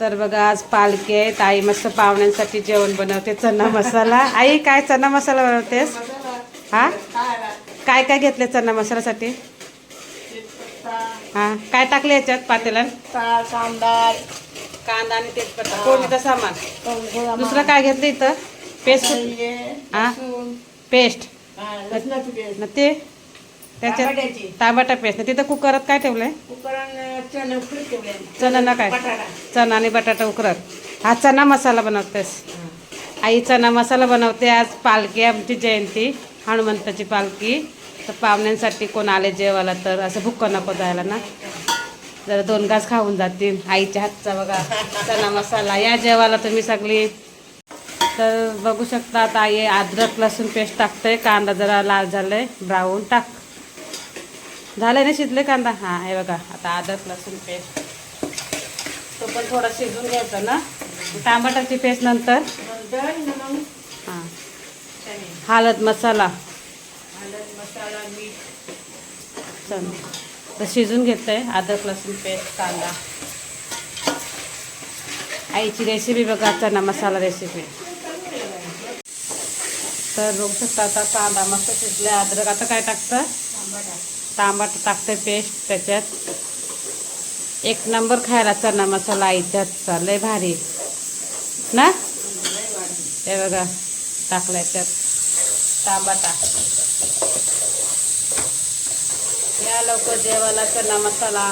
तर बघा आज पालखी आहे. आई मस्त पाहुण्यांसाठी जेवण बनवते. चना मसाला. आई काय चना मसाला बनवतेस? हा काय काय घेतले चना मसाल्यासाठी? हा काय टाकले याच्यात पातेल्यात? कांदा आणि तेजपत्ता फोडणीचं सामान. दुसरं काय घेतलं इथं? पेस्ट. हा पेस्ट न ते त्याच्यात टमाटा पेस्ट. तिथं कुकरात काय ठेवलंय? चना ना काय? चना आणि बटाटा उकरत. हा चना मसाला बनवतेस. आई चना मसाला बनवते. आज पालखी आमची जयंती, हनुमंताची पालखी. तर पाहुण्यांसाठी कोण आले जेवायला तर असं भुक्क नको जायला ना, जरा 2 घास खाऊन जातील. आईच्या हातचा बघा चना मसाला. या जेवायला तुम्ही सगळी. तर बघू शकता आता आई अद्रक लसूण पेस्ट टाकते. कांदा जरा लाल झालाय, ब्राऊन टाक झालंय ना शिजले कांदा. हा हे बघा आता अद्रक लसूण पेस्ट तो पण थोडा शिजून घ्यायचा ना. टमाटाची पेस्ट नंतर. हां हळद मसाला चल तर शिजून घेतंय. अद्रक लसूण पेस्ट कांदा. आईची रेसिपी बघा चना मसाला रेसिपी. तर बघू शकता आता कांदा मस्त शिजले. अद्रक आता काय टाकतं? टमाटा टाकते पेस्ट त्याच्यात. एक नंबर खायला चना मसाला आईच्या हातचा. लय भारी ना. हे बघा टाकलाय त्यात टमाटा. या लवकर जेवायला चना मसाला.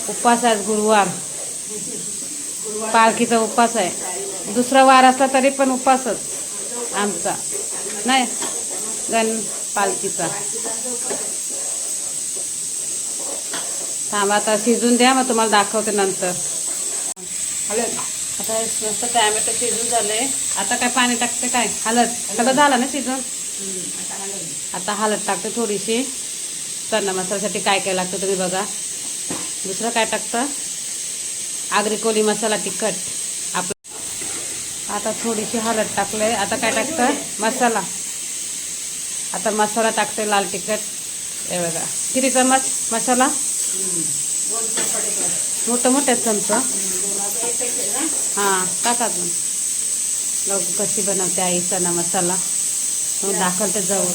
उपवास आज गुरुवार, पालखीचा उपवास आहे. दुसरा वार असला तरी पण उपवासच आमचा नाही, पालखीचा. थांबा आता शिजून द्या, मग तुम्हाला दाखवते नंतर. आता मस्त टॅमॅटो शिजून झाले. आता काय पाणी टाकते? काय हळद. सगळं झालं ना शिजून. आता हळद टाकते थोडीशी. चना मसाल्यासाठी काय काय लागतं तुम्ही बघा. दुसरं काय टाकतं? आगरी कोली मसाला तिखट आपलं. आता थोडीशी हळद टाकले. आता काय टाकतं? मसाला. आता मसाला टाकते लाल तिखट. हे बघा किती चमच मसाला? मोठे चमच. हां टाका मग. लवकर कशी बनवते आई चना मसाला मग दाखवते जवळ.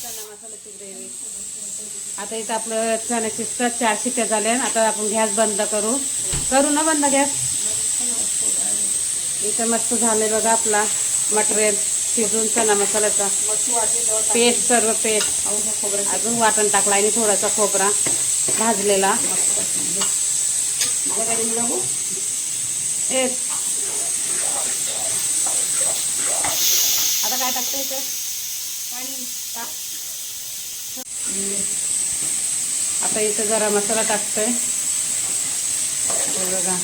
चना मसाल्याची ग्रेव्ही. आता इथं आपलं चण्याची 4 शिट्ट्या झाल्या. आता आपण गॅस बंद करू ना बंद गॅस. इथं मस्त झालंय बघा आपला मटेरियल शिजून. चना मसाल्याचा पेस्ट, सर्व पेस्ट. अजून वाटण टाकला आणि थोडासा खोबरा भाजलेला. आता काय टाकतं इथं? पाणी टाक. आता इथं गरम मसाला टाकतोय. बघा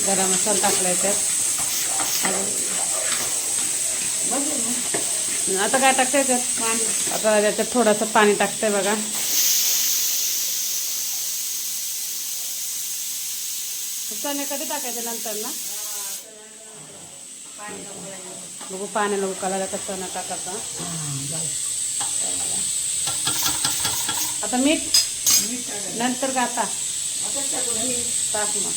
गरम मसाला टाकलाय त्यात. आता काय टाकतंय त्यात? पाणी. आता त्याच्यात थोडंसं पाणी टाकतंय बघा. चणे कधी टाकायचे नंतर ना? बघू पाण्याला उकळायला का चणा टाकायचा. आता मीठ नंतर का आता टाक. मग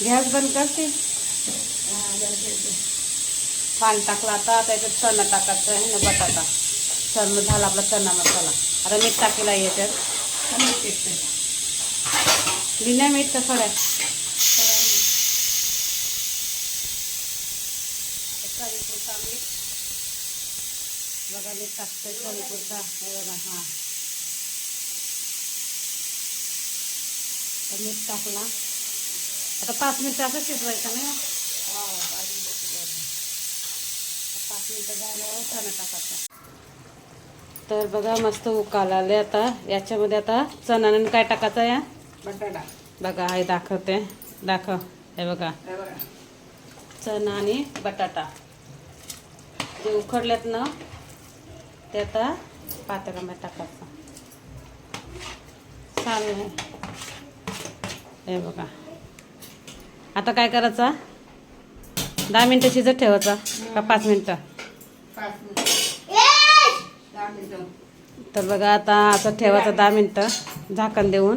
गॅस बंद करते. पाणी टाकलं. आता त्याच्यात चणा टाकायचं आहे ना, बटाटा. चणा झाला आपला चना मसाला. आता मीठ टाकेला याच्यात. बिना मीठ का थोड्या चवीपुरता मीठ बघा. मीठ टाकतंय चवीपुरता. हे बघा हां मीठ टाकला. आता 5 मिनिटं असं शिजवायचं नाही. 5 मिनिटं झाल्यावर चणा टाकायचा. तर बघा मस्त उकाल आले. आता याच्यामध्ये आता चणा आणि काय टाकायचं? या बटाटा. बघा आई दाखवते. दाखव. हे बघा चणा आणि बटाटा जे उकडलेत ना ते आता पातेल्यामध्ये टाकायचं. चालेल. हे बघा आता काय करायचं? 10 मिनिटं शिजत ठेवायचा का 5 मिनिटं? तर बघा आता असं ठेवायचं 10 मिनटं झाकण देऊन.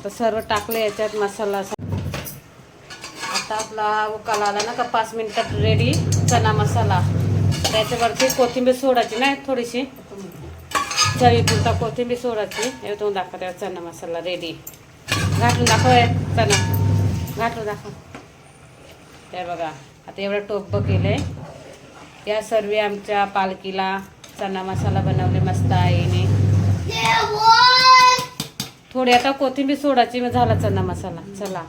तर सर्व टाकले याच्यात मसाला. आता आपला उकाला आला ना का 5 मिनिटात रेडी चना मसाला. त्याच्यावरती कोथिंबीर सोडायची नाही, थोडीशी चवीपुरता कोथिंबीर सोडायची. हे तुम्ही दाखवते चना मसाला रेडी. घाटून दाखव चना, घाटून दाखव. ते बघा आता एवढं टोप केलंय. या सर्व आमच्या पालखीला चना मसाला बनवले मस्त आईने. थोडी आता कोथिंबीर सोडायची, मग झाला चना मसाला. चला.